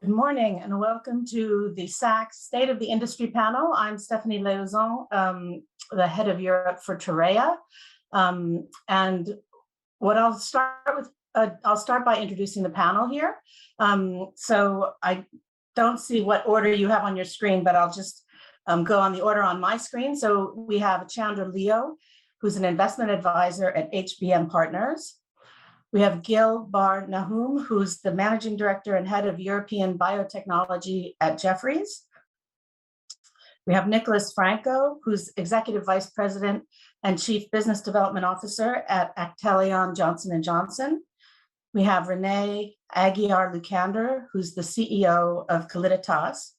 Good morning and welcome to the SPAC State of the Industry panel. I'm Stephanie Léouzon, the head of Europe for Torreya. And what I'll start by introducing the panel here. So I don't see what order you have on your screen, but I'll just go on the order on my screen. So we have Chandra, who's an investment advisor at HBM Partners. We have Gil Bar-Nahum, who's the managing director and head of European Biotechnology at Jefferies. We have Nicholas Franco, who's executive vice president and chief business development officer at Actelion, Johnson & Johnson. We have Renee Aguiar-Lucander, who's the CEO of Calliditas,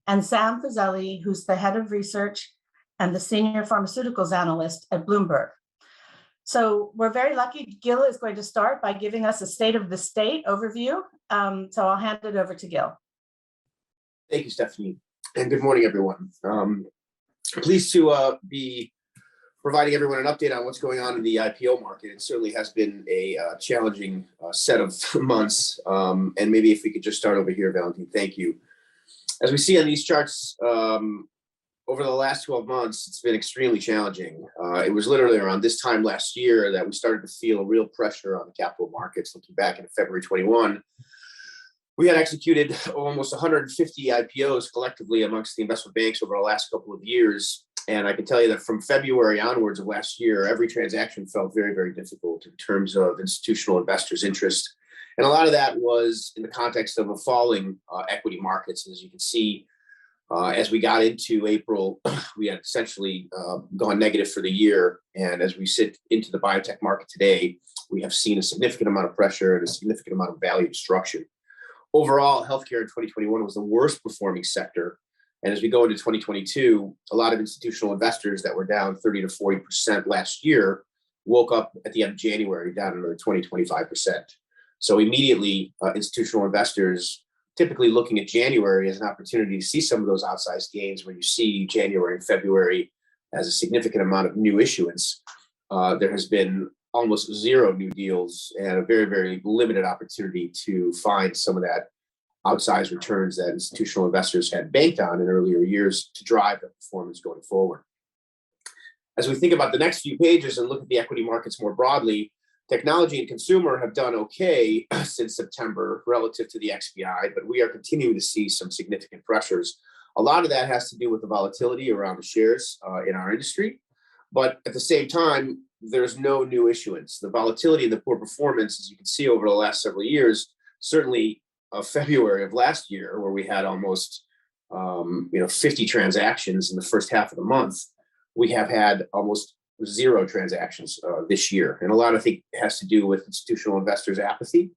and Sam Fazeli, who's the head of research and the senior pharmaceuticals analyst at Bloomberg. So we're very lucky. Gil is going to start by giving us a state of the state overview. So I'll hand it over to Gil. Thank you, Stephanie. And good morning, everyone. Pleased to be providing everyone an update on what's going on in the IPO market. It certainly has been a challenging set of months. And maybe if we could just start over here, Valentin, thank you. As we see on these charts, over the last 12 months, it's been extremely challenging. It was literally around this time last year that we started to feel real pressure on the capital markets. Looking back in February 21, we had executed almost 150 IPOs collectively amongst the investment banks over the last couple of years. And I can tell you that from February onwards of last year, every transaction felt very, very difficult in terms of institutional investors' interest. And a lot of that was in the context of a falling equity markets. As you can see, as we got into April, we had essentially gone negative for the year. And as we sit into the biotech market today, we have seen a significant amount of pressure and a significant amount of value destruction. Overall, healthcare in 2021 was the worst performing sector. And as we go into 2022, a lot of institutional investors that were down 30 to 40% last year woke up at the end of January down another 20, 25%. So immediately, institutional investors typically looking at January as an opportunity to see some of those outsized gains where you see January and February as a significant amount of new issuance. There has been almost zero new deals and a very, very limited opportunity to find some of that outsized returns that institutional investors had banked on in earlier years to drive the performance going forward. As we think about the next few pages and look at the equity markets more broadly, technology and consumer have done okay since September relative to the XBI, but we are continuing to see some significant pressures. A lot of that has to do with the volatility around the shares in our industry, but at the same time, there's no new issuance. The volatility and the poor performance, as you can see over the last several years, certainly February of last year, where we had almost 50 transactions in the first half of the month, we have had almost zero transactions this year. And a lot, I think, has to do with institutional investors' apathy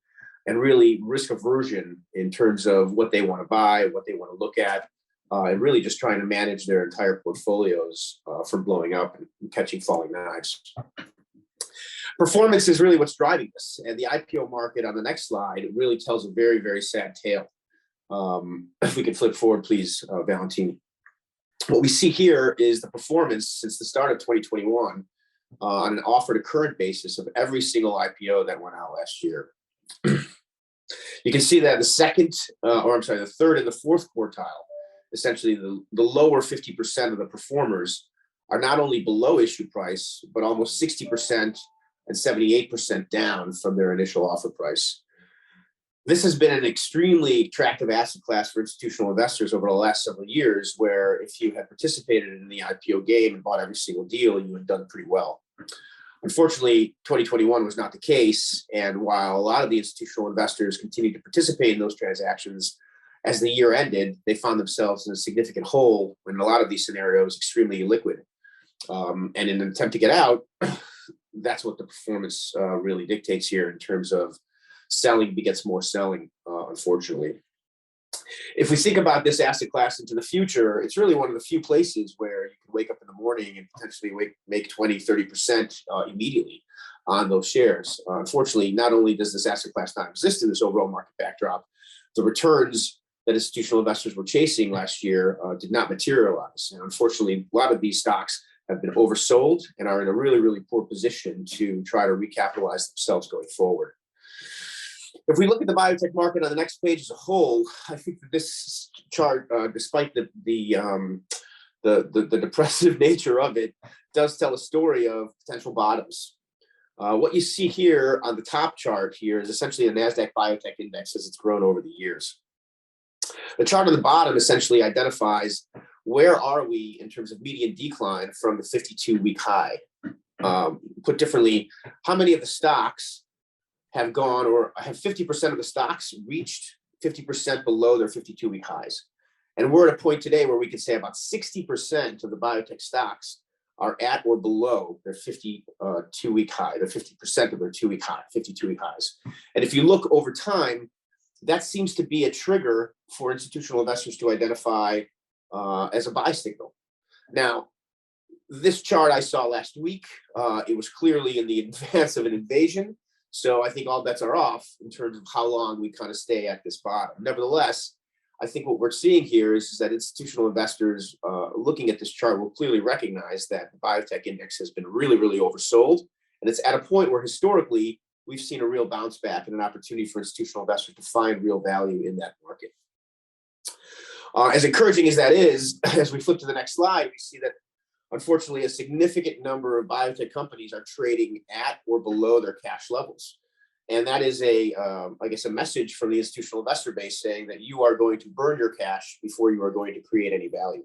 and really risk aversion in terms of what they want to buy, what they want to look at, and really just trying to manage their entire portfolios from blowing up and catching falling knives. Performance is really what's driving this. And the IPO market on the next slide really tells a very, very sad tale. If we could flip forward, please, Valentin. What we see here is the performance since the start of 2021 on an offer to current basis of every single IPO that went out last year. You can see that the third and the fourth quartile, essentially the lower 50% of the performers are not only below issue price, but almost 60% and 78% down from their initial offer price. This has been an extremely attractive asset class for institutional investors over the last several years, where if you had participated in the IPO game and bought every single deal, you had done pretty well. Unfortunately, 2021 was not the case. And while a lot of the institutional investors continued to participate in those transactions, as the year ended, they found themselves in a significant hole, in a lot of these scenarios, extremely illiquid. And in an attempt to get out, that's what the performance really dictates here in terms of selling begets more selling, unfortunately. If we think about this asset class into the future, it's really one of the few places where you can wake up in the morning and potentially make 20, 30% immediately on those shares. Unfortunately, not only does this asset class not exist in this overall market backdrop, the returns that institutional investors were chasing last year did not materialize. And unfortunately, a lot of these stocks have been oversold and are in a really, really poor position to try to recapitalize themselves going forward. If we look at the biotech market on the next page as a whole, I think that this chart, despite the depressive nature of it, does tell a story of potential bottoms. What you see here on the top chart here is essentially the NASDAQ Biotech Index as it's grown over the years. The chart on the bottom essentially identifies where are we in terms of median decline from the 52-week high. Put differently, how many of the stocks have gone, or have 50% of the stocks reached 50% below their 52-week highs? And we're at a point today where we can say about 60% of the biotech stocks are at or below their 52-week high, the 50% of their 2-week high, 52-week highs. And if you look over time, that seems to be a trigger for institutional investors to identify as a buy signal. Now, this chart I saw last week, it was clearly in the advance of an invasion. So I think all bets are off in terms of how long we kind of stay at this bottom. Nevertheless, I think what we're seeing here is that institutional investors looking at this chart will clearly recognize that the biotech index has been really, really oversold. And it's at a point where historically we've seen a real bounce back and an opportunity for institutional investors to find real value in that market. As encouraging as that is, as we flip to the next slide, we see that unfortunately a significant number of biotech companies are trading at or below their cash levels. And that is I guess, a message from the institutional investor base saying that you are going to burn your cash before you are going to create any value.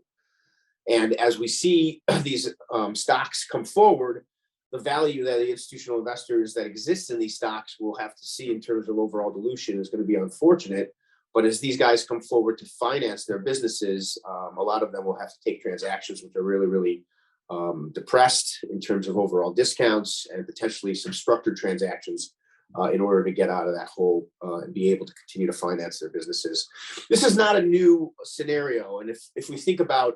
And as we see these stocks come forward, the value that the institutional investors that exist in these stocks will have to see in terms of overall dilution is going to be unfortunate. But as these guys come forward to finance their businesses, a lot of them will have to take transactions which are really, really depressed in terms of overall discounts and potentially some structured transactions in order to get out of that hole and be able to continue to finance their businesses. This is not a new scenario. And if we think about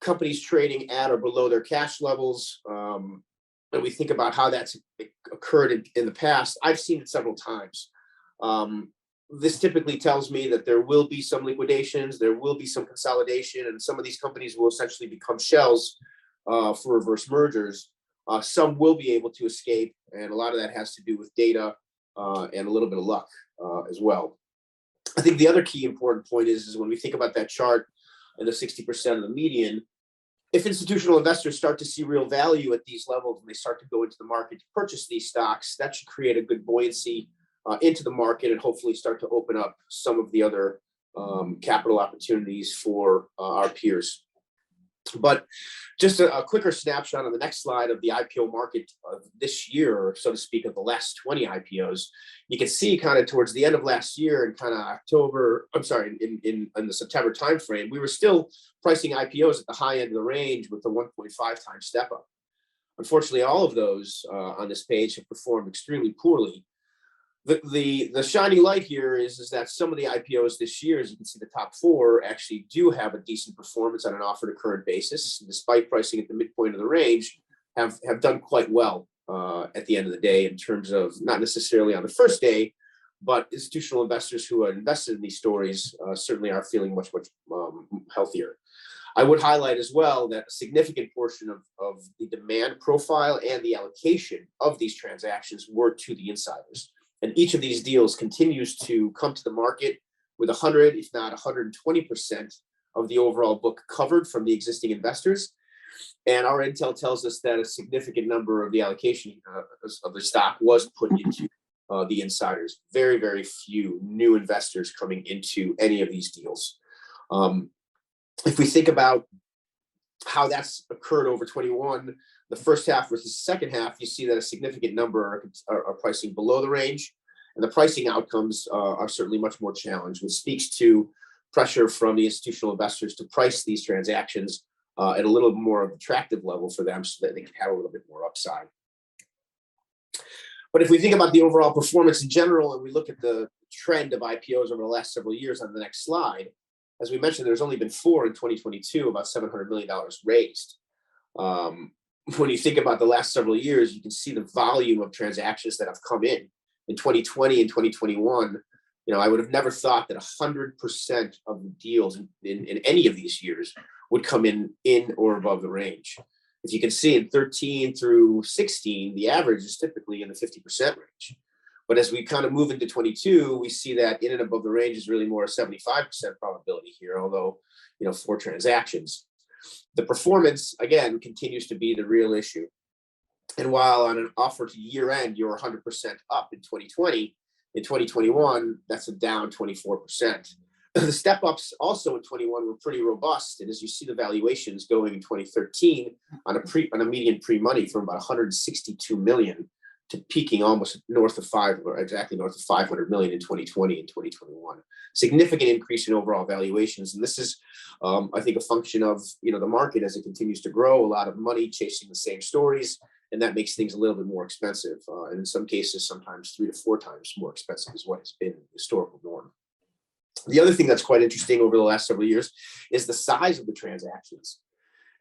companies trading at or below their cash levels, and we think about how that's occurred in the past, I've seen it several times. This typically tells me that there will be some liquidations, there will be some consolidation, and some of these companies will essentially become shells for reverse mergers. Some will be able to escape, and a lot of that has to do with data and a little bit of luck as well. I think the other key important point is when we think about that chart and the 60% of the median, if institutional investors start to see real value at these levels and they start to go into the market to purchase these stocks, that should create a good buoyancy into the market and hopefully start to open up some of the other capital opportunities for our peers. But just a quicker snapshot on the next slide of the IPO market of this year, or so to speak, of the last 20 IPOs. You can see kind of towards the end of last year and kind of October, I'm sorry, in the September timeframe, we were still pricing IPOs at the high end of the range with the 1.5 times step up. Unfortunately, all of those on this page have performed extremely poorly. The shining light here is that some of the IPOs this year, as you can see, the top 4 actually do have a decent performance on an offer to current basis, despite pricing at the midpoint of the range, have done quite well at the end of the day in terms of not necessarily on the first day, but institutional investors who are invested in these stories certainly are feeling much, much healthier. I would highlight as well that a significant portion of the demand profile and the allocation of these transactions were to the insiders. And each of these deals continues to come to the market with 100, if not 120% of the overall book covered from the existing investors. And our intel tells us that a significant number of the allocation of the stock was put into the insiders. Very, very few new investors coming into any of these deals. If we think about how that's occurred over 21, the first half versus the second half, you see that a significant number are pricing below the range, and the pricing outcomes are certainly much more challenged, which speaks to pressure from the institutional investors to price these transactions at a little more attractive level for them so that they can have a little bit more upside. But if we think about the overall performance in general, and we look at the trend of IPOs over the last several years on the next slide, as we mentioned, there's only been 4 in 2022, about $700 million raised. When you think about the last several years, you can see the volume of transactions that have come in 2020 and 2021. I would have never thought that 100% of the deals in any of these years would come in or above the range. As you can see, in 13 through 16, the average is typically in the 50% range. But as we kind of move into 22, we see that in and above the range is really more a 75% probability here, although, 4 transactions. The performance, again, continues to be the real issue. And while on an offer to year end, you're 100% up in 2020, in 2021, that's a down 24%. The step ups also in 21 were pretty robust. And as you see the valuations going in 2013 on a median pre-money from about 162 million to peaking almost exactly north of 500 million in 2020 and 2021. Significant increase in overall valuations. And this is, I think, a function of, the market as it continues to grow, a lot of money chasing the same stories. And that makes things a little bit more expensive. And in some cases, sometimes 3 to 4 times more expensive is what has been the historical norm. The other thing that's quite interesting over the last several years is the size of the transactions.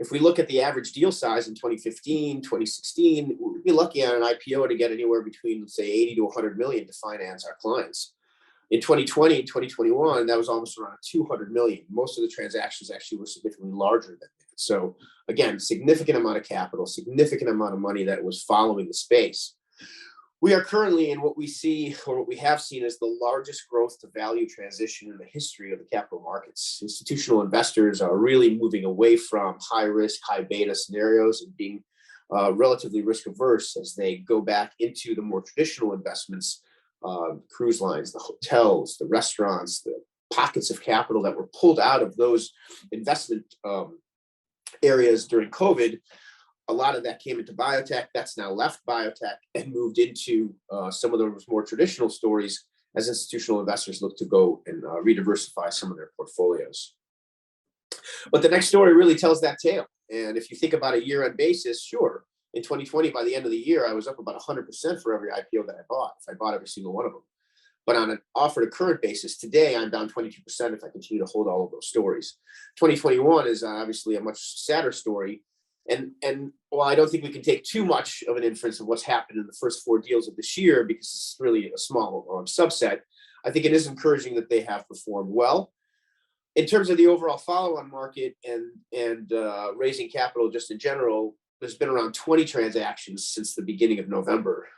If we look at the average deal size in 2015, 2016, we'd be lucky on an IPO to get anywhere between, let's say, 80 to 100 million to finance our clients. In 2020 and 2021, that was almost around 200 million. Most of the transactions actually were significantly larger than that. So again, significant amount of capital, significant amount of money that was following the space. We are currently in what we see, or what we have seen, as the largest growth to value transition in the history of the capital markets. Institutional investors are really moving away from high risk, high beta scenarios and being relatively risk averse as they go back into the more traditional investments, cruise lines, the hotels, the restaurants, the pockets of capital that were pulled out of those investment areas during COVID. A lot of that came into biotech. That's now left biotech and moved into some of those more traditional stories as institutional investors look to go and rediversify some of their portfolios. But the next story really tells that tale. And if you think about a year-end basis, sure, in 2020, by the end of the year, I was up about 100% for every IPO that I bought, if I bought every single one of them. But on an offer to current basis, today I'm down 22% if I continue to hold all of those stories. 2021 is obviously a much sadder story. And while I don't think we can take too much of an inference of what's happened in the first 4 deals of this year, because it's really a small subset, I think it is encouraging that they have performed well. In terms of the overall follow-on market and raising capital just in general, there's been around 20 transactions since the beginning of November.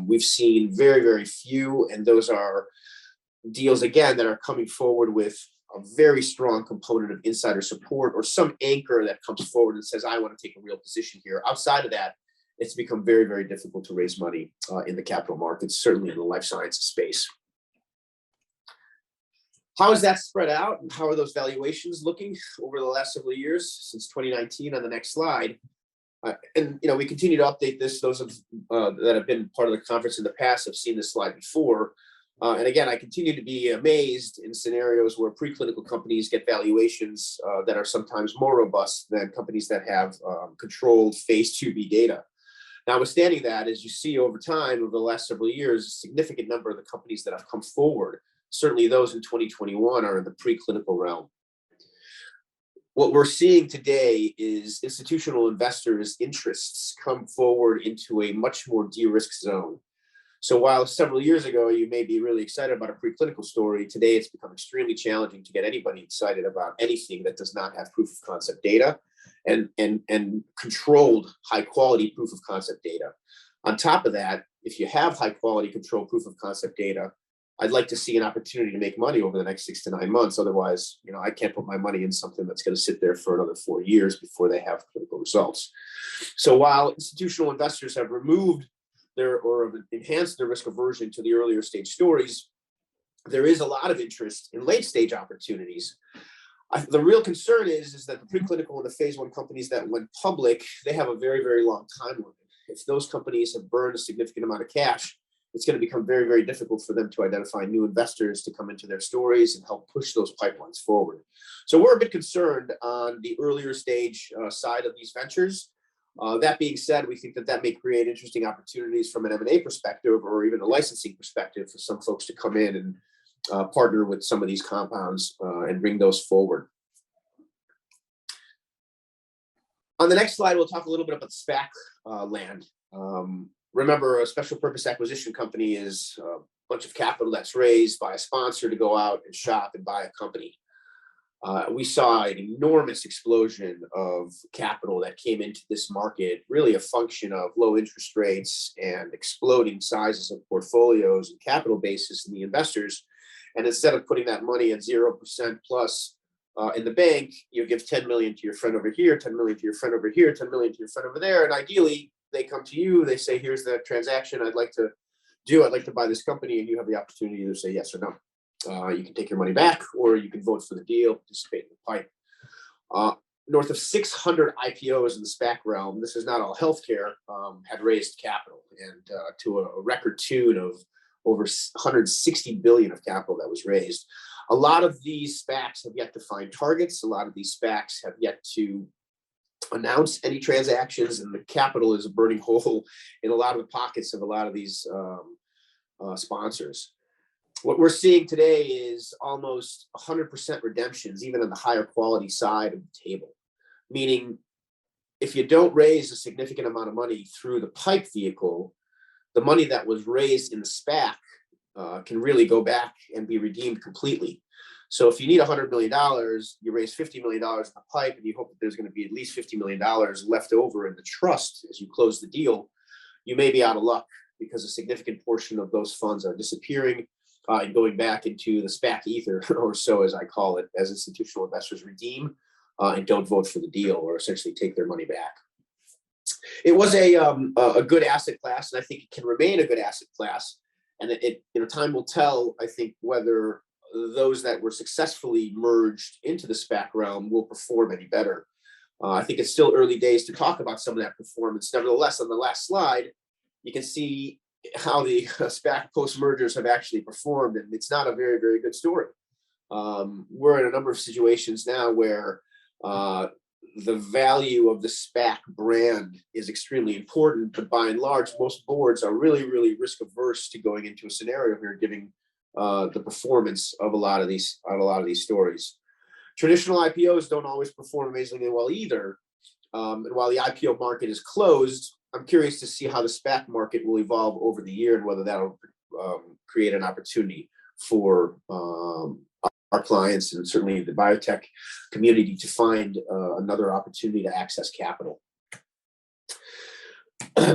We've seen very, very few, and those are deals, again, that are coming forward with a very strong component of insider support or some anchor that comes forward and says, I want to take a real position here. Outside of that, it's become very, very difficult to raise money in the capital markets, certainly in the life sciences space. How is that spread out, and how are those valuations looking over the last several years since 2019 on the next slide? And we continue to update this. Those that have been part of the conference in the past have seen this slide before. And again, I continue to be amazed in scenarios where preclinical companies get valuations that are sometimes more robust than companies that have controlled phase 2B data. Notwithstanding that, as you see over time, over the last several years, a significant number of the companies that have come forward, certainly those in 2021, are in the preclinical realm. What we're seeing today is institutional investors' interests come forward into a much more de-risked zone. So while several years ago you may be really excited about a preclinical story, today it's become extremely challenging to get anybody excited about anything that does not have proof of concept data and controlled high quality proof of concept data. On top of that, if you have high quality controlled proof of concept data, I'd like to see an opportunity to make money over the next 6 to 9 months. Otherwise, I can't put my money in something that's going to sit there for another 4 years before they have clinical results. So while institutional investors have removed or enhanced their risk aversion to the earlier stage stories, there is a lot of interest in late stage opportunities. The real concern is that the preclinical and the phase 1 companies that went public, they have a very, very long time limit. If those companies have burned a significant amount of cash, it's going to become very, very difficult for them to identify new investors to come into their stories and help push those pipelines forward. So we're a bit concerned on the earlier stage side of these ventures. That being said, we think that may create interesting opportunities from an M&A perspective or even a licensing perspective for some folks to come in and partner with some of these compounds and bring those forward. On the next slide, we'll talk a little bit about SPAC Land. Remember, a special purpose acquisition company is a bunch of capital that's raised by a sponsor to go out and shop and buy a company. We saw an enormous explosion of capital that came into this market, really a function of low interest rates and exploding sizes of portfolios and capital bases in the investors. And instead of putting that money at 0% plus in the bank, you give 10 million to your friend over here, 10 million to your friend over here, 10 million to your friend over there. And ideally, they come to you, they say, here's the transaction I'd like to do. I'd like to buy this company. And you have the opportunity to say yes or no. You can take your money back, or you can vote for the deal, participate in the pipe. North of 600 IPOs in the SPAC realm, this is not all healthcare, had raised capital, and to a record tune of over 160 billion of capital that was raised. A lot of these SPACs have yet to find targets. A lot of these SPACs have yet to announce any transactions, and the capital is a burning hole in a lot of the pockets of a lot of these sponsors. What we're seeing today is almost 100% redemptions, even on the higher quality side of the table. Meaning, if you don't raise a significant amount of money through the PIPE vehicle, the money that was raised in the SPAC can really go back and be redeemed completely. So if you need $100 million, you raise $50 million in the PIPE, and you hope that there's going to be at least $50 million left over in the trust as you close the deal, you may be out of luck because a significant portion of those funds are disappearing and going back into the SPAC ether, or so as I call it, as institutional investors redeem and don't vote for the deal, or essentially take their money back. It was a good asset class, and I think it can remain a good asset class. And time will tell, I think, whether those that were successfully merged into the SPAC realm will perform any better. I think it's still early days to talk about some of that performance. Nevertheless, on the last slide, you can see how the SPAC post-mergers have actually performed, and it's not a very, very good story. We're in a number of situations now where the value of the SPAC brand is extremely important, but by and large, most boards are really, really risk averse to going into a scenario here, given the performance of a lot of these stories. Traditional IPOs don't always perform amazingly well either. And while the IPO market is closed, I'm curious to see how the SPAC market will evolve over the year, and whether that'll create an opportunity for our clients and certainly the biotech community to find another opportunity to access capital.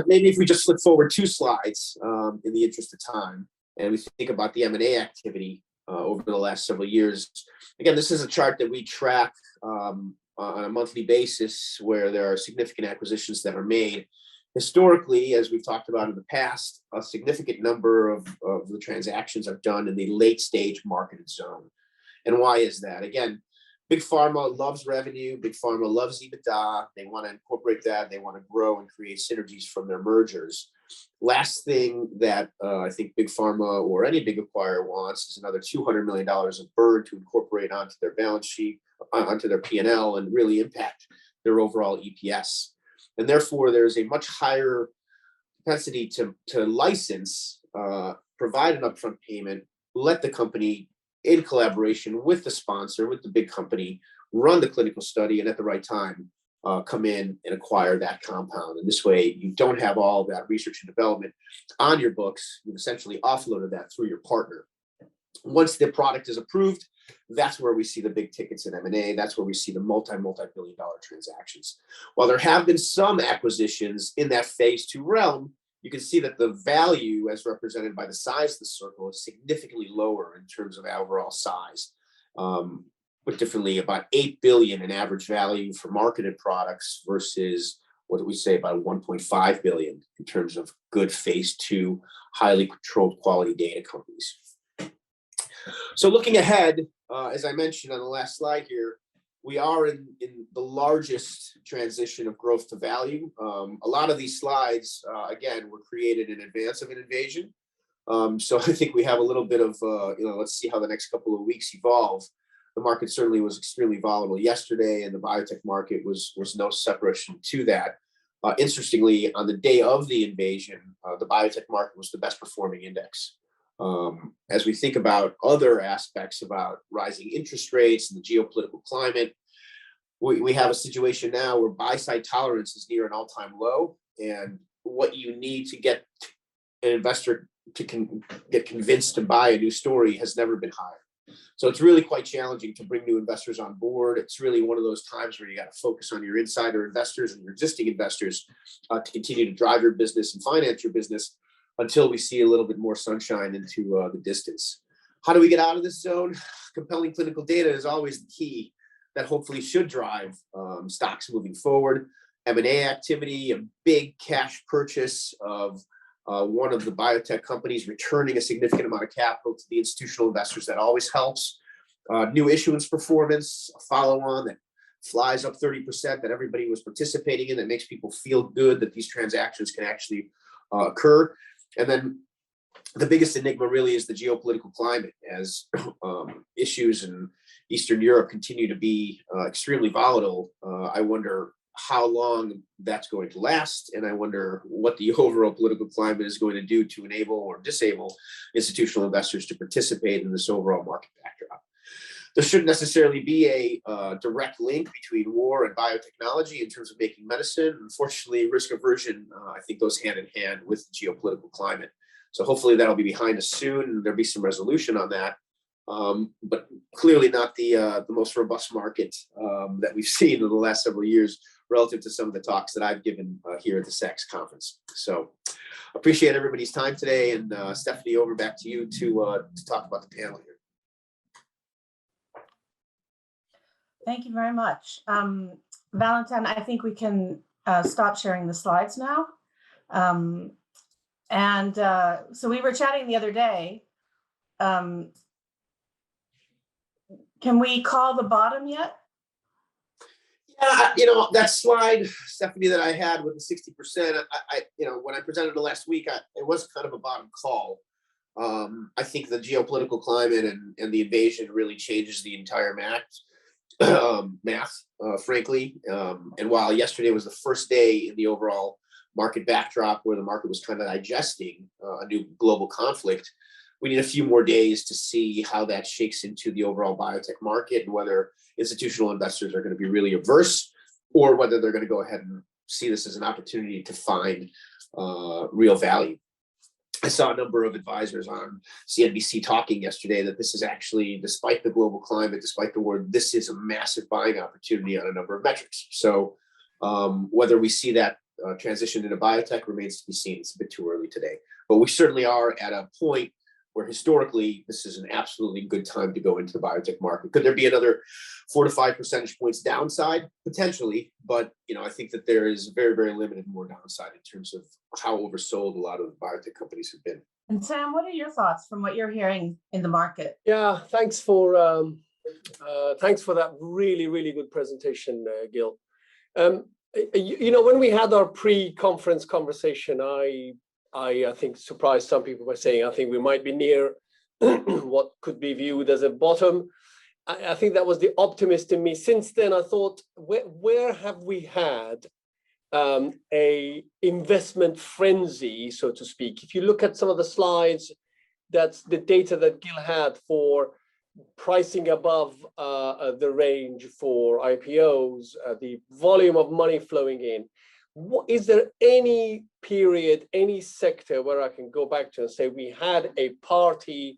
Maybe if we just flip forward 2 slides in the interest of time, and we think about the M&A activity over the last several years. Again, this is a chart that we track on a monthly basis, where there are significant acquisitions that are made. Historically, as we've talked about in the past, a significant number of the transactions are done in the late stage marketed zone. And why is that? Again, big pharma loves revenue. Big pharma loves EBITDA. They want to incorporate that. They want to grow and create synergies from their mergers. Last thing that I think big pharma or any big acquirer wants is another $200 million of burn to incorporate onto their balance sheet, onto their P&L, and really impact their overall EPS. And therefore, there's a much higher propensity to license, provide an upfront payment, let the company, in collaboration with the sponsor, with the big company, run the clinical study, and at the right time, come in and acquire that compound. And this way, you don't have all that research and development on your books. You've essentially offloaded that through your partner. Once the product is approved, that's where we see the big tickets in M&A. That's where we see the multi-billion dollar transactions. While there have been some acquisitions in that phase 2 realm, you can see that the value, as represented by the size of the circle, is significantly lower in terms of overall size. Put differently, about 8 billion in average value for marketed products versus, what do we say, about 1.5 billion in terms of good phase 2, highly controlled quality data companies. So looking ahead, as I mentioned on the last slide here, we are in the largest transition of growth to value. A lot of these slides, again, were created in advance of an invasion. So I think we have a little bit of, let's see how the next couple of weeks evolve. The market certainly was extremely volatile yesterday, and the biotech market was no separation to that. Interestingly, on the day of the invasion, the biotech market was the best performing index. As we think about other aspects about rising interest rates and the geopolitical climate, we have a situation now where buy-side tolerance is near an all-time low, and what you need to get an investor to get convinced to buy a new story has never been higher. So it's really quite challenging to bring new investors on board. It's really one of those times where you got to focus on your insider investors and your existing investors to continue to drive your business and finance your business until we see a little bit more sunshine into the distance. How do we get out of this zone? Compelling clinical data is always the key that hopefully should drive stocks moving forward. M&A activity, a big cash purchase of one of the biotech companies returning a significant amount of capital to the institutional investors, that always helps. New issuance performance, a follow-on that flies up 30% that everybody was participating in, that makes people feel good that these transactions can actually occur. And then the biggest enigma really is the geopolitical climate, as issues in Eastern Europe continue to be extremely volatile. I wonder how long that's going to last, and I wonder what the overall political climate is going to do to enable or disable institutional investors to participate in this overall market backdrop. There shouldn't necessarily be a direct link between war and biotechnology in terms of making medicine. Unfortunately, risk aversion, I think, goes hand in hand with the geopolitical climate. So hopefully that'll be behind us soon, and there'll be some resolution on that. But clearly not the most robust market that we've seen in the last several years relative to some of the talks that I've given here at the SACS conference. So appreciate everybody's time today. And Stephanie, over back to you to talk about the panel here. Thank you very much. Valentin, I think we can stop sharing the slides now. So we were chatting the other day. Can we call the bottom yet? Yeah, that slide, Stephanie, that I had with the 60%, when I presented it last week, it was kind of a bottom call. I think the geopolitical climate and the invasion really changes the entire math, frankly. And while yesterday was the first day in the overall market backdrop where the market was kind of digesting a new global conflict, we need a few more days to see how that shakes into the overall biotech market, and whether institutional investors are going to be really averse, or whether they're going to go ahead and see this as an opportunity to find real value. I saw a number of advisors on CNBC talking yesterday that this is actually, despite the global climate, despite the war, this is a massive buying opportunity on a number of metrics. So whether we see that transition into biotech remains to be seen. It's a bit too early today, but we certainly are at a point where historically this is an absolutely good time to go into the biotech market. Could there be another 4 to 5 percentage points downside? Potentially, but I think that there is very, very limited more downside in terms of how oversold a lot of the biotech companies have been. And Sam, what are your thoughts from what you're hearing in the market? Yeah, thanks for that really, really good presentation, Gil. When we had our pre-conference conversation, I think surprised some people by saying I think we might be near what could be viewed as a bottom. I think that was the optimist in me. Since then, I thought, where have we had a investment frenzy, so to speak? If you look at some of the slides, that's the data that Gil had for pricing above the range for IPOs, the volume of money flowing in. Is there any period, any sector where I can go back to and say we had a party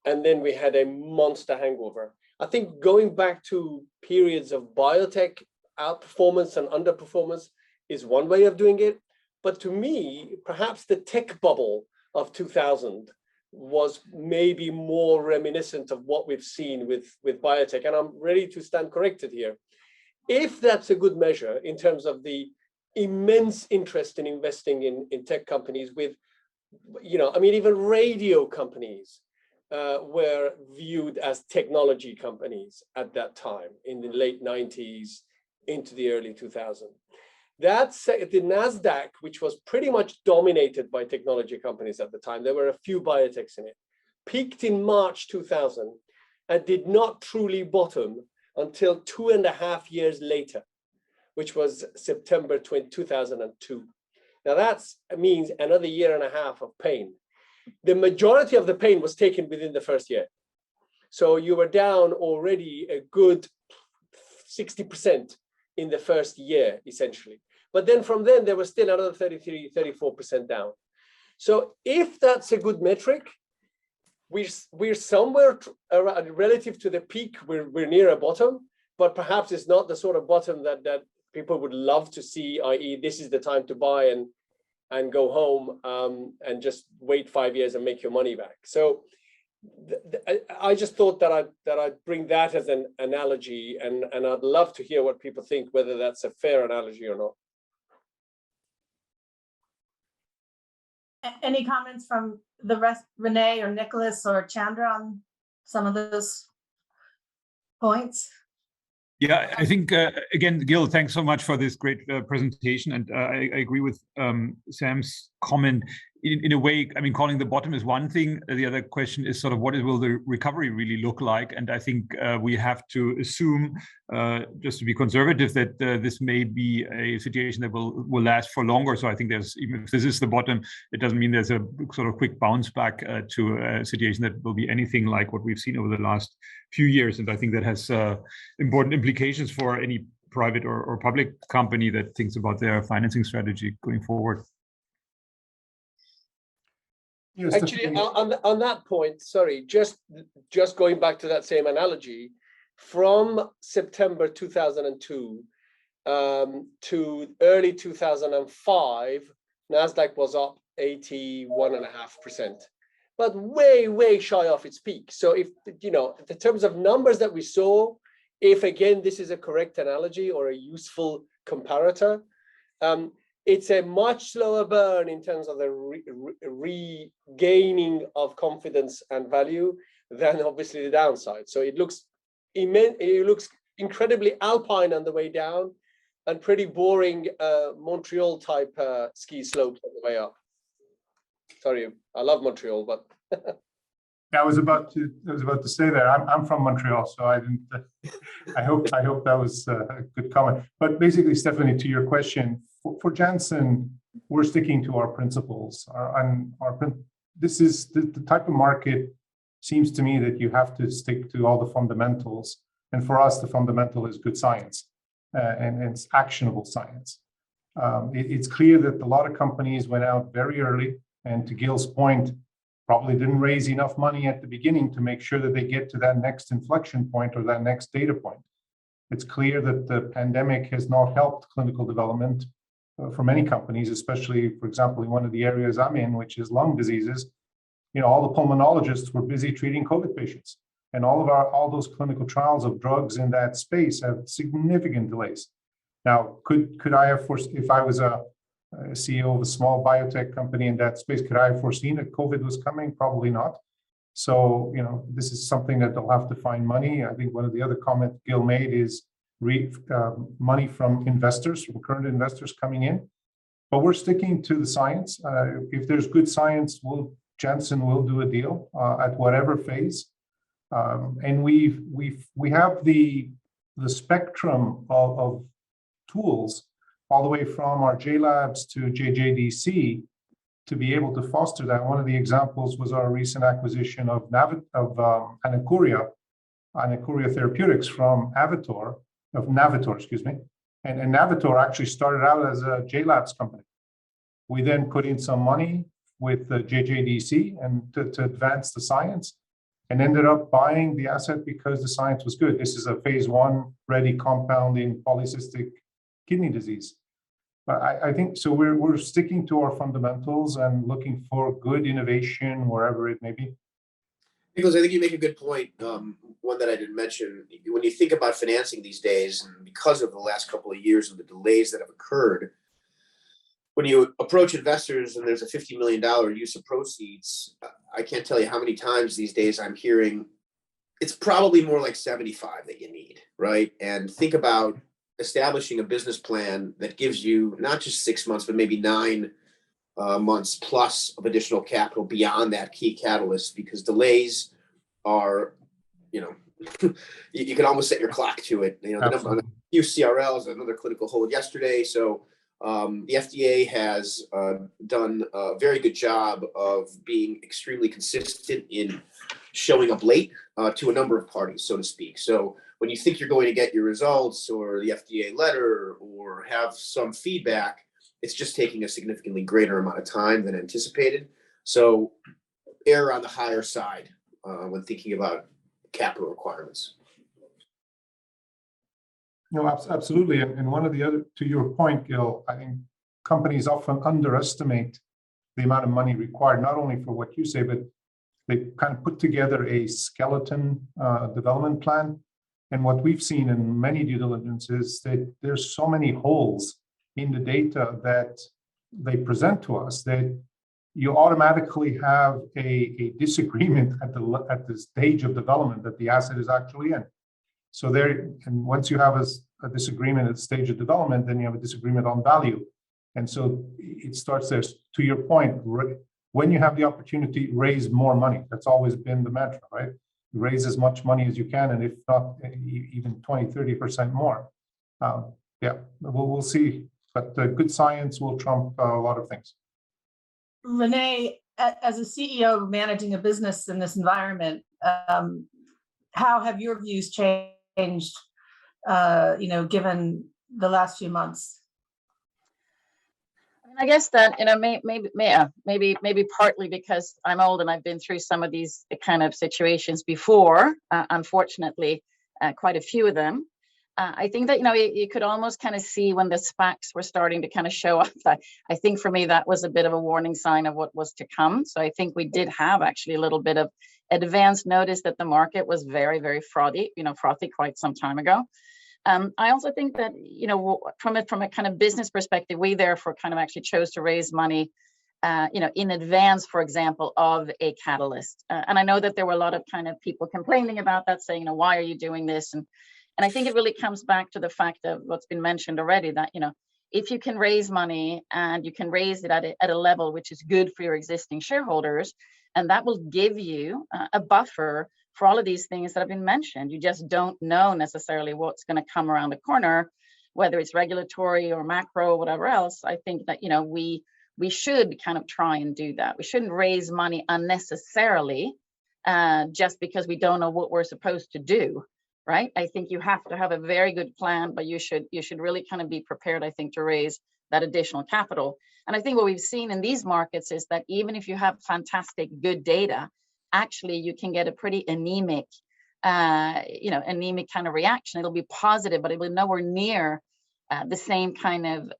and then we had a monster hangover? I think going back to periods of biotech outperformance and underperformance is one way of doing it. But to me, perhaps the tech bubble of 2000 was maybe more reminiscent of what we've seen with biotech. And I'm ready to stand corrected here. If that's a good measure in terms of the immense interest in investing in tech companies with, even radio companies were viewed as technology companies at that time in the late 90s into the early 2000s. That's the NASDAQ, which was pretty much dominated by technology companies at the time. There were a few biotechs in it, peaked in March 2000 and did not truly bottom until 2.5 years later, which was September 2002. Now that means another 1.5 years of pain. The majority of the pain was taken within the first year. So you were down already a good 60% in the first year, essentially. But then from then, there was still another 33, 34% down. So if that's a good metric, we're somewhere around, relative to the peak. We're near a bottom, but perhaps it's not the sort of bottom that people would love to see. I.e., this is the time to buy and go home and just wait 5 years and make your money back. So I just thought that I'd bring that as an analogy, and I'd love to hear what people think, whether that's a fair analogy or not. Any comments from the rest, Renee or Nicholas or Chandra, on some of those points? Yeah, I think, again, Gil, thanks so much for this great presentation. And I agree with Sam's comment. In a way, I mean, calling the bottom is one thing. The other question is sort of what will the recovery really look like? And I think we have to assume, just to be conservative, that this may be a situation that will last for longer. So I think even if this is the bottom, it doesn't mean there's a sort of quick bounce back to a situation that will be anything like what we've seen over the last few years. And I think that has important implications for any private or public company that thinks about their financing strategy going forward. Actually, on that point, sorry, just going back to that same analogy, from September 2002 to early 2005, NASDAQ was up 81.5%, but way shy of its peak. So if, you know, in terms of numbers that we saw, if again, this is a correct analogy or a useful comparator, it's a much slower burn in terms of the regaining of confidence and value than obviously the downside. So it looks immense. It looks incredibly alpine on the way down, and pretty boring Montreal type ski slopes on the way up. Sorry, I love Montreal, but I was about to say that I'm from Montreal, so I didn't. I hope that was a good comment. But basically, Stephanie, to your question, for Janssen, we're sticking to our principles. This is the type of market. Seems to me that you have to stick to all the fundamentals, and for us, the fundamental is good science, and it's actionable science. It's clear that a lot of companies went out very early, and to Gil's point, probably didn't raise enough money at the beginning to make sure that they get to that next inflection point or that next data point. It's clear that the pandemic has not helped clinical development for many companies, especially, for example, in one of the areas I'm in, which is lung diseases. You know, all the pulmonologists were busy treating COVID patients, and all those clinical trials of drugs in that space have significant delays. Now, could I have if I was a CEO of a small biotech company in that space, could I have foreseen that COVID was coming? Probably not. So, you know, this is something that they'll have to find money. I think one of the other comments Gil made is money from investors, from current investors coming in. But we're sticking to the science. If there's good science, Janssen will do a deal at whatever phase. And we have the spectrum of tools all the way from our JLabs to JJDC to be able to foster that. One of the examples was our recent acquisition of Navitor Therapeutics from Navitor, excuse me. And Navitor actually started out as a JLabs company. We then put in some money with the JJDC and to advance the science, and ended up buying the asset because the science was good. This is a phase 1 ready compound in polycystic kidney disease. But I think so. We're sticking to our fundamentals and looking for good innovation wherever it may be. Nicholas, I think you make a good point. One that I didn't mention. When you think about financing these days, and because of the last couple of years of the delays that have occurred, when you approach investors and there's a $50 million use of proceeds, I can't tell you how many times these days I'm hearing it's probably more like 75 that you need, right? And think about establishing a business plan that gives you not just 6 months, but maybe 9 months plus of additional capital beyond that key catalyst, because delays are, you know, you can almost set your clock to it. You know, the number on a few CRLs, another clinical hold yesterday. So the FDA has done a very good job of being extremely consistent in showing up late to a number of parties, so to speak. So when you think you're going to get your results or the FDA letter or have some feedback, it's just taking a significantly greater amount of time than anticipated. So err on the higher side when thinking about capital requirements? No, absolutely. And one of the other, to your point, Gil, I think companies often underestimate the amount of money required, not only for what you say, but they kind of put together a skeleton development plan. And what we've seen in many due diligence is that there's so many holes in the data that they present to us that you automatically have a disagreement at the stage of development that the asset is actually in. So there, and once you have a disagreement at the stage of development, then you have a disagreement on value. And so it starts there. To your point, when you have the opportunity, raise more money. That's always been the mantra, right? Raise as much money as you can, and if not, even 20, 30% more. Yeah, we'll see. But good science will trump a lot of things. Renee, as a CEO managing a business in this environment, how have your views changed, given the last few months? I guess that, maybe partly because I'm old and I've been through some of these kind of situations before, unfortunately, quite a few of them. I think that, you could almost kind of see when the SPACs were starting to kind of show up. That I think for me, that was a bit of a warning sign of what was to come. So I think we did have actually a little bit of advanced notice that the market was very, very frothy quite some time ago. I also think that, from a kind of business perspective, we therefore kind of actually chose to raise money, in advance, for example, of a catalyst. And I know that there were a lot of kind of people complaining about that, saying, why are you doing this? And I think it really comes back to the fact of what's been mentioned already, that, if you can raise money and you can raise it at a level which is good for your existing shareholders, and that will give you a buffer for all of these things that have been mentioned. You just don't know necessarily what's going to come around the corner, whether it's regulatory or macro or whatever else. I think that, we should kind of try and do that. We shouldn't raise money unnecessarily just because we don't know what we're supposed to do. Right? I think you have to have a very good plan, but you should really kind of be prepared, I think, to raise that additional capital. And I think what we've seen in these markets is that even if you have fantastic, good data, actually you can get a pretty anemic kind of reaction. It'll be positive, but it will be nowhere near the same kind of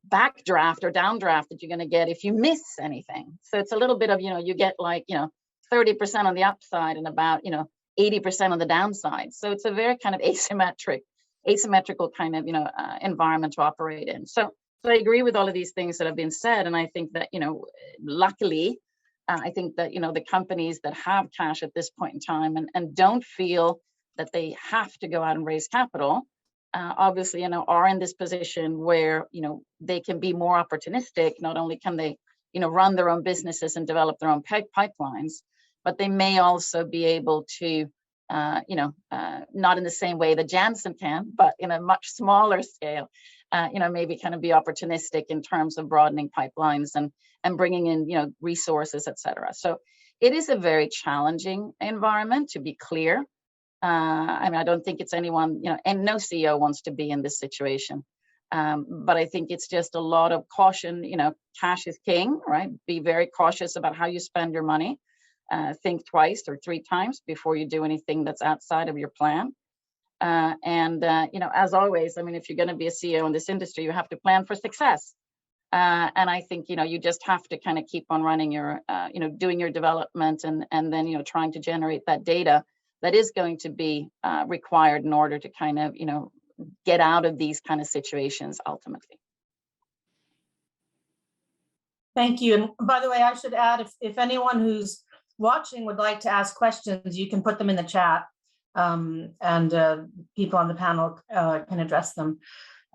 backdraft or downdraft that you're going to get if you miss anything. So it's a little bit of, you get like, 30% on the upside and about, 80% on the downside. So it's a very kind of asymmetrical kind of, environment to operate in. So I agree with all of these things that have been said. And I think that, luckily, I think that, the companies that have cash at this point in time and don't feel that they have to go out and raise capital, obviously, are in this position where, they can be more opportunistic. Not only can they, run their own businesses and develop their own pipelines, but they may also be able to, not in the same way that Janssen can, but in a much smaller scale, maybe kind of be opportunistic in terms of broadening pipelines and bringing in, resources, et cetera. So it is a very challenging environment, to be clear. I don't think it's anyone, and no CEO wants to be in this situation. But I think it's just a lot of caution. Cash is king, right? Be very cautious about how you spend your money. Think twice or three times before you do anything that's outside of your plan. As always, if you're going to be a CEO in this industry, you have to plan for success. And I think, you just have to kind of keep on running your, doing your development and then, trying to generate that data that is going to be required in order to kind of, get out of these kind of situations ultimately. Thank you. And by the way, I should add, if anyone who's watching would like to ask questions, you can put them in the chat, and people on the panel can address them.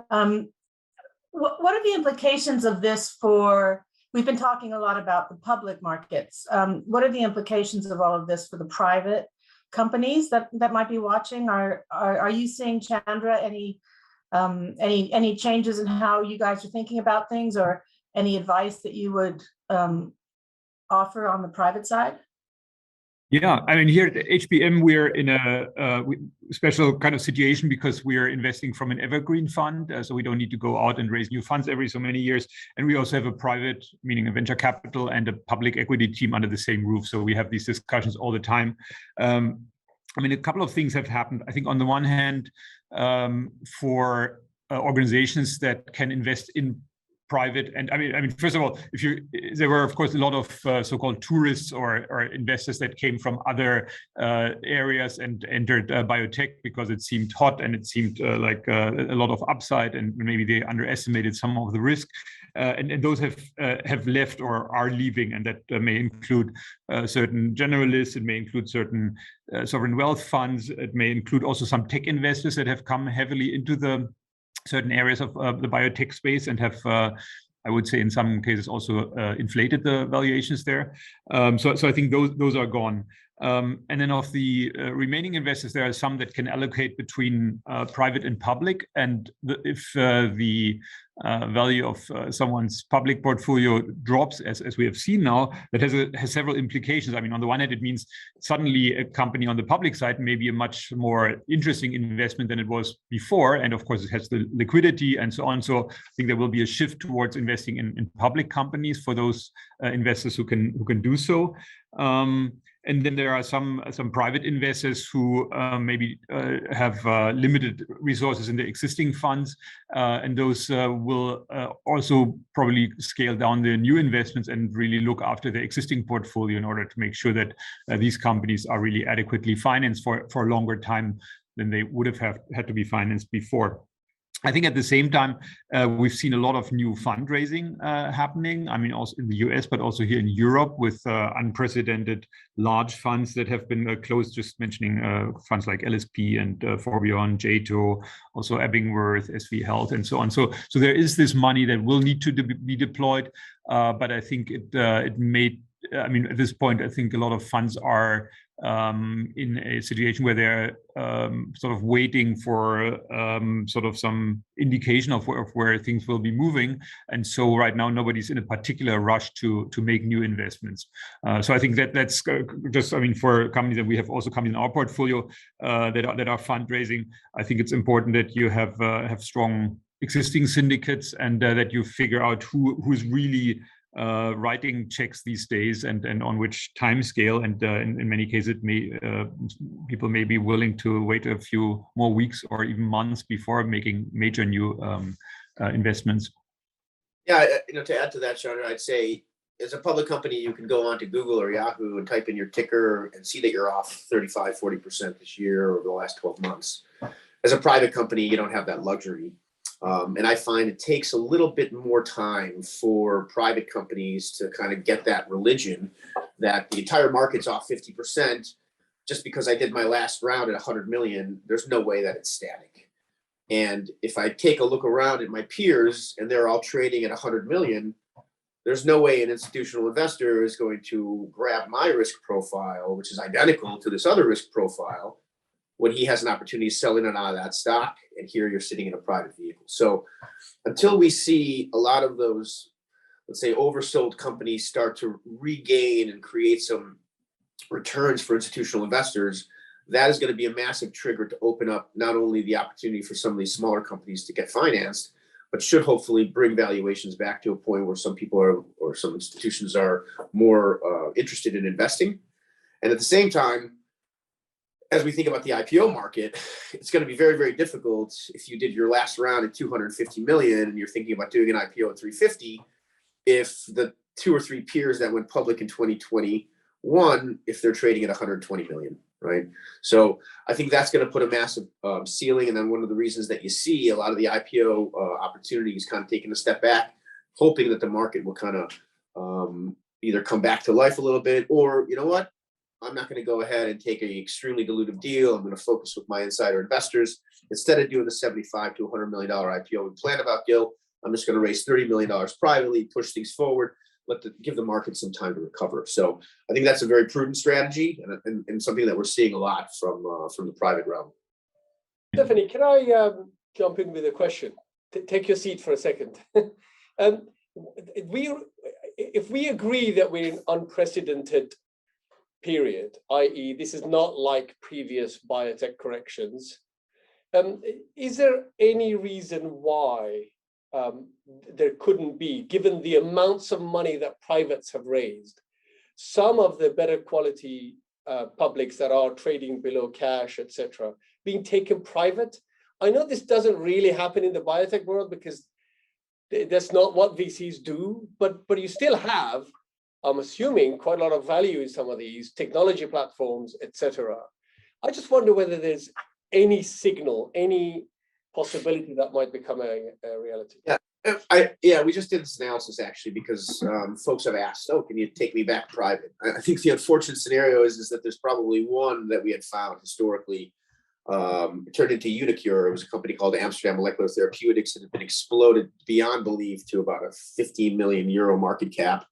What are the implications of this for, we've been talking a lot about the public markets. What are the implications of all of this for the private companies that might be watching? Are you seeing, Chandra, any changes in how you guys are thinking about things, or any advice that you would offer on the private side? Yeah, I mean, here at HPM, we're in a special kind of situation because we're investing from an evergreen fund. So we don't need to go out and raise new funds every so many years. And we also have a private, meaning a venture capital, and a public equity team under the same roof. So we have these discussions all the time. I mean, a couple of things have happened. I think on the one hand, for organizations that can invest in private, and I mean, first of all, there were of course a lot of so-called tourists or investors that came from other areas and entered biotech because it seemed hot and it seemed like a lot of upside, and maybe they underestimated some of the risk, and those have left or are leaving, and that may include certain generalists, it may include certain sovereign wealth funds, it may include also some tech investors that have come heavily into the certain areas of the biotech space and have, I would say in some cases also inflated the valuations there. So I think those are gone. And then of the remaining investors, there are some that can allocate between private and public. And if the value of someone's public portfolio drops, as we have seen now, that has several implications. I mean, on the one hand, it means suddenly a company on the public side may be a much more interesting investment than it was before. And of course, it has the liquidity and so on. So I think there will be a shift towards investing in public companies for those investors who can do so. And then there are some private investors who maybe have limited resources in the existing funds, and those will also probably scale down their new investments and really look after the existing portfolio in order to make sure that these companies are really adequately financed for a longer time than they would have had to be financed before. I think at the same time, we've seen a lot of new fundraising happening. I mean, also in the US, but also here in Europe with unprecedented large funds that have been closed, just mentioning funds like LSP and Forbion, JATO, also Ebbingworth, SV Health, and so on. So there is this money that will need to be deployed, but I think it may, I mean, at this point, I think a lot of funds are in a situation where they're sort of waiting for sort of some indication of where things will be moving. And so right now, nobody's in a particular rush to make new investments. So I think that's just, I mean, for companies that we have also come in our portfolio that are fundraising, I think it's important that you have strong existing syndicates and that you figure out who's really writing checks these days and on which time scale, and in many cases people may be willing to wait a few more weeks or even months before making major new investments. Yeah, to add to that, Chandra, I'd say as a public company, you can go onto Google or Yahoo and type in your ticker and see that you're off 35-40% this year or the last 12 months. As a private company, you don't have that luxury. And I find it takes a little bit more time for private companies to kind of get that religion that the entire market's off 50%. Just because I did my last round at 100 million, there's no way that it's static. And if I take a look around at my peers and they're all trading at 100 million, there's no way an institutional investor is going to grab my risk profile, which is identical to this other risk profile, when he has an opportunity to sell in and out of that stock, and here you're sitting in a private vehicle. So until we see a lot of those, let's say, oversold companies start to regain and create some returns for institutional investors, that is going to be a massive trigger to open up not only the opportunity for some of these smaller companies to get financed, but should hopefully bring valuations back to a point where some people are, or some institutions are more interested in investing. And at the same time, as we think about the IPO market, it's going to be very, very difficult if you did your last round at 250 million and you're thinking about doing an IPO at 350, if the 2 or 3 peers that went public in 2021, if they're trading at 120 million, right? So I think that's going to put a massive ceiling. And then one of the reasons that you see a lot of the IPO opportunities kind of taking a step back, hoping that the market will kind of either come back to life a little bit, or, you know what? I'm not going to go ahead and take an extremely dilutive deal. I'm going to focus with my insider investors. Instead of doing the $75 to $100 million IPO we planned about, Gil, I'm just going to raise $30 million privately, push things forward, give the market some time to recover. So I think that's a very prudent strategy and something that we're seeing a lot from the private realm. Stephanie, can I jump in with a question? Take your seat for a second. If we agree that we're in unprecedented period, i.e. this is not like previous biotech corrections. Is there any reason why there couldn't be, given the amounts of money that privates have raised, some of the better quality publics that are trading below cash, etc., being taken private? I know this doesn't really happen in the biotech world because that's not what VCs do, but you still have, I'm assuming, quite a lot of value in some of these technology platforms, etc. I just wonder whether there's any signal, any possibility that might become a reality. Yeah, we just did this analysis actually because folks have asked, oh, can you take me back private? I think the unfortunate scenario is that there's probably one that we had found historically. It turned into Unicure. It was a company called Amsterdam Molecular Therapeutics and had been exploded beyond belief to about a 15 million euro market cap.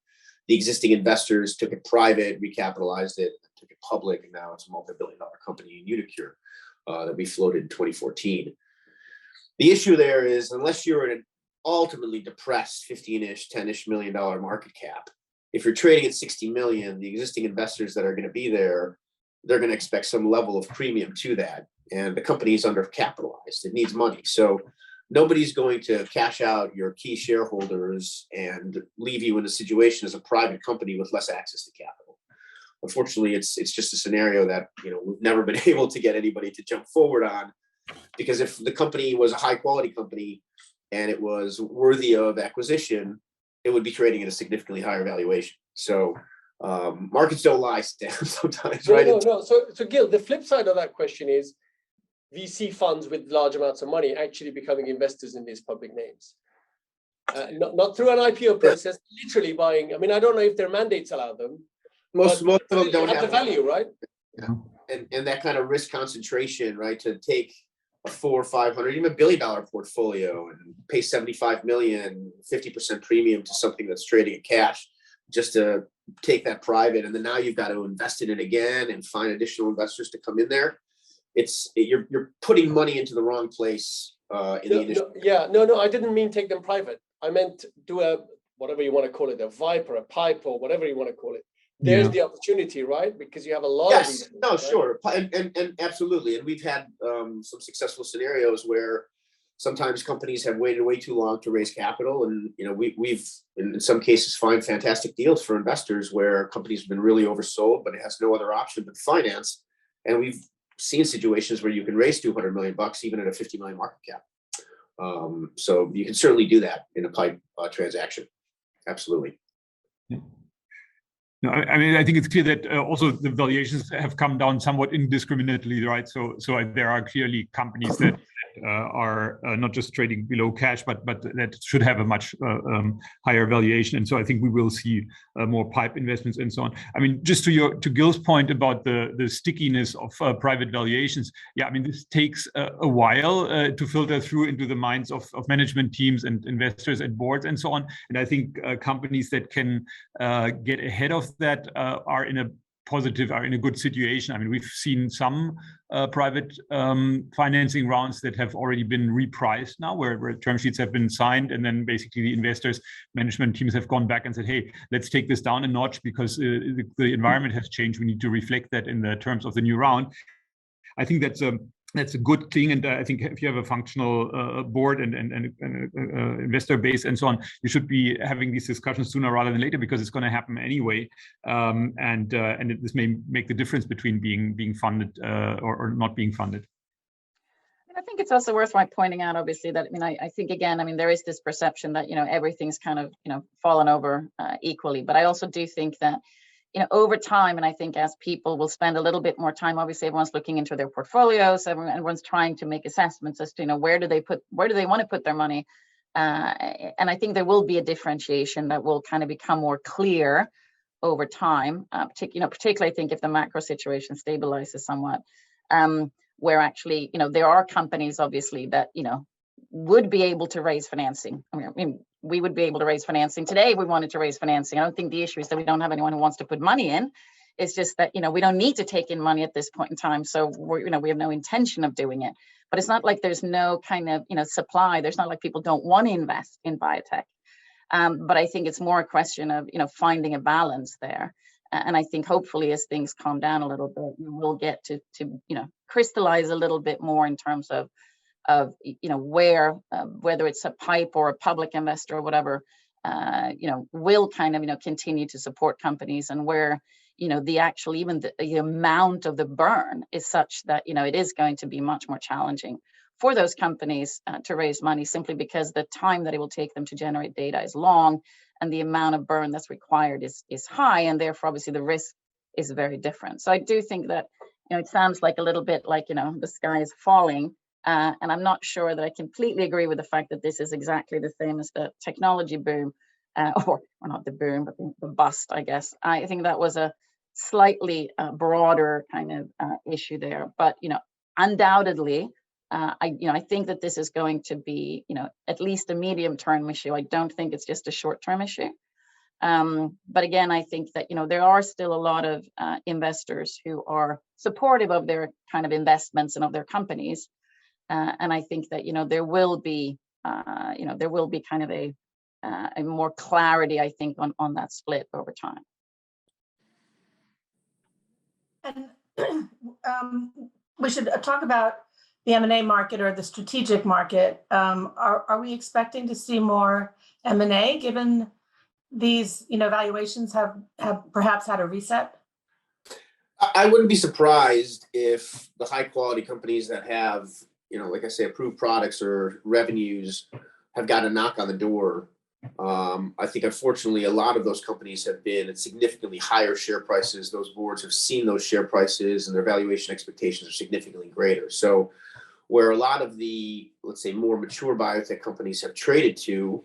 The existing investors took it private, recapitalized it, took it public, and now it's a multi-billion-dollar company in Unicure that we floated in 2014. The issue there is, unless you're an ultimately depressed 15-ish, 10-ish million dollar market cap, if you're trading at 60 million, the existing investors that are going to be there, they're going to expect some level of premium to that. And the company is undercapitalized. It needs money. So nobody's going to cash out your key shareholders and leave you in a situation as a private company with less access to capital. Unfortunately, it's just a scenario that we've never been able to get anybody to jump forward on, because if the company was a high quality company and it was worthy of acquisition, it would be trading at a significantly higher valuation. So markets don't lie, Stan, sometimes, right? No. So Gil, the flip side of that question is VC funds with large amounts of money actually becoming investors in these public names. Not through an IPO process, literally buying. I mean, I don't know if their mandates allow them. Most of them don't have the value, right? Yeah. And that kind of risk concentration, right? To take a 400 or 500, even $1 billion portfolio and pay 75 million, 50% premium to something that's trading at cash, just to take that private, and then now you've got to invest in it again and find additional investors to come in there. You're putting money into the wrong place in the industry. No, I didn't mean take them private. I meant do a, whatever you want to call it, a viper, a pipe, or whatever you want to call it. There's the opportunity, right? Because you have a lot of these. No, right? Sure. And absolutely. And we've had some successful scenarios where sometimes companies have waited way too long to raise capital. And, we've in some cases find fantastic deals for investors where companies have been really oversold, but it has no other option but finance. And we've seen situations where you can raise $200 million even at a 50 million market cap. So you can certainly do that in a pipe transaction. Absolutely. Yeah. No, I mean, I think it's clear that also the valuations have come down somewhat indiscriminately, right? So there are clearly companies that are not just trading below cash, but that should have a much higher valuation. And so I think we will see more pipe investments and so on. I mean, just to Gil's point about the stickiness of private valuations. Yeah, I mean, this takes a while to filter through into the minds of management teams and investors and boards and so on. And I think companies that can get ahead of that are in a good situation. I mean, we've seen some private financing rounds that have already been repriced now, where term sheets have been signed, and then basically the investors, management teams have gone back and said, hey, let's take this down a notch because the environment has changed. We need to reflect that in the terms of the new round. I think that's a good thing, and I think if you have a functional board and investor base and so on, you should be having these discussions sooner rather than later, because it's going to happen anyway, and this may make the difference between being funded or not being funded. I think it's also worthwhile pointing out, obviously, that I think again, there is this perception that everything's kind of fallen over equally, but I also do think that over time, and I think as people will spend a little bit more time, obviously everyone's looking into their portfolios, everyone's trying to make assessments as to where do they want to put their money, and I think there will be a differentiation that will kind of become more clear over time, particularly I think if the macro situation stabilizes somewhat, where actually there are companies obviously that would be able to raise financing. I mean, we would be able to raise financing today if we wanted to raise financing. I don't think the issue is that we don't have anyone who wants to put money in. It's just that, we don't need to take in money at this point in time. So we have no intention of doing it. But it's not like there's no kind of, supply. There's not like people don't want to invest in biotech. But I think it's more a question of, finding a balance there. And I think hopefully as things calm down a little bit, you will get to crystallize a little bit more in terms of where, whether it's a PIPE or a public investor or whatever, will kind of, continue to support companies, and where, the actual, even the amount of the burn is such that, it is going to be much more challenging for those companies to raise money, simply because the time that it will take them to generate data is long, and the amount of burn that's required is high, and therefore obviously the risk is very different. So I do think that, it sounds like a little bit like, the sky is falling. And I'm not sure that I completely agree with the fact that this is exactly the same as the technology boom, or not the boom, but the bust, I guess. I think that was a slightly broader kind of issue there. But, undoubtedly, I think that this is going to be, at least a medium-term issue. I don't think it's just a short-term issue. But again, I think that, there are still a lot of investors who are supportive of their kind of investments and of their companies. And I think that, there will be kind of a more clarity, I think, on that split over time. And we should talk about the M&A market, or the strategic market. Are we expecting to see more M&A given these, valuations have perhaps had a reset? I wouldn't be surprised if the high quality companies that have, like I say, approved products or revenues have got a knock on the door. I think unfortunately a lot of those companies have been at significantly higher share prices. Those boards have seen those share prices, and their valuation expectations are significantly greater. So where a lot of the, let's say, more mature biotech companies have traded to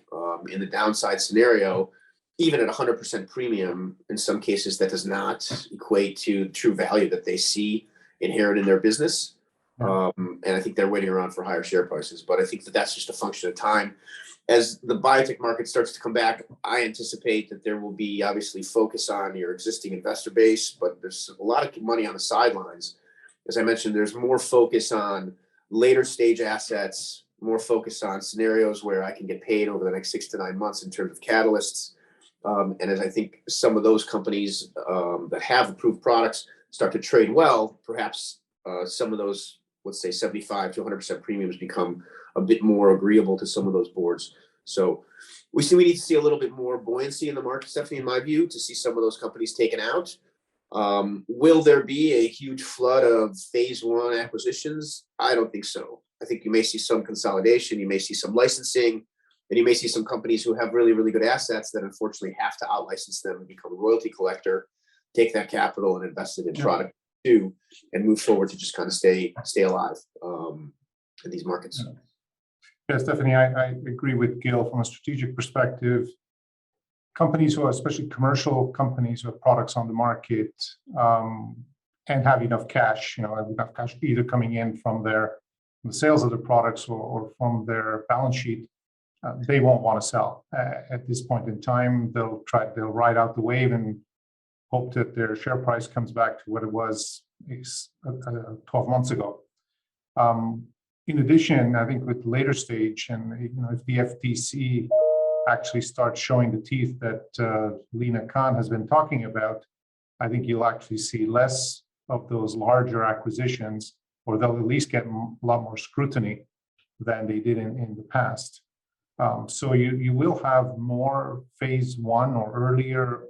in the downside scenario, even at 100% premium, in some cases that does not equate to the true value that they see inherent in their business. And I think they're waiting around for higher share prices. But I think that that's just a function of time. As the biotech market starts to come back, I anticipate that there will be obviously focus on your existing investor base, but there's a lot of money on the sidelines. As I mentioned, there's more focus on later stage assets, more focus on scenarios where I can get paid over the next 6 to 9 months in terms of catalysts. And as I think some of those companies that have approved products start to trade well, perhaps some of those, let's say 75 to 100% premiums become a bit more agreeable to some of those boards. So we need to see a little bit more buoyancy in the market, Stephanie, in my view, to see some of those companies taken out. Will there be a huge flood of phase 1 acquisitions? I don't think so. I think you may see some consolidation, you may see some licensing, and you may see some companies who have really, really good assets that unfortunately have to out-license them and become a royalty collector, take that capital and invest it in product too, and move forward to just kind of stay alive in these markets. Yeah, Stephanie, I agree with Gil from a strategic perspective. Companies who are, especially commercial companies who have products on the market and have enough cash, enough cash either coming in from the sales of the products or from their balance sheet, they won't want to sell at this point in time. They'll ride out the wave and hope that their share price comes back to what it was 12 months ago. In addition, I think with later stage, and if the FTC actually starts showing the teeth that Lina Khan has been talking about, I think you'll actually see less of those larger acquisitions, or they'll at least get a lot more scrutiny than they did in the past. So you will have more phase 1 or earlier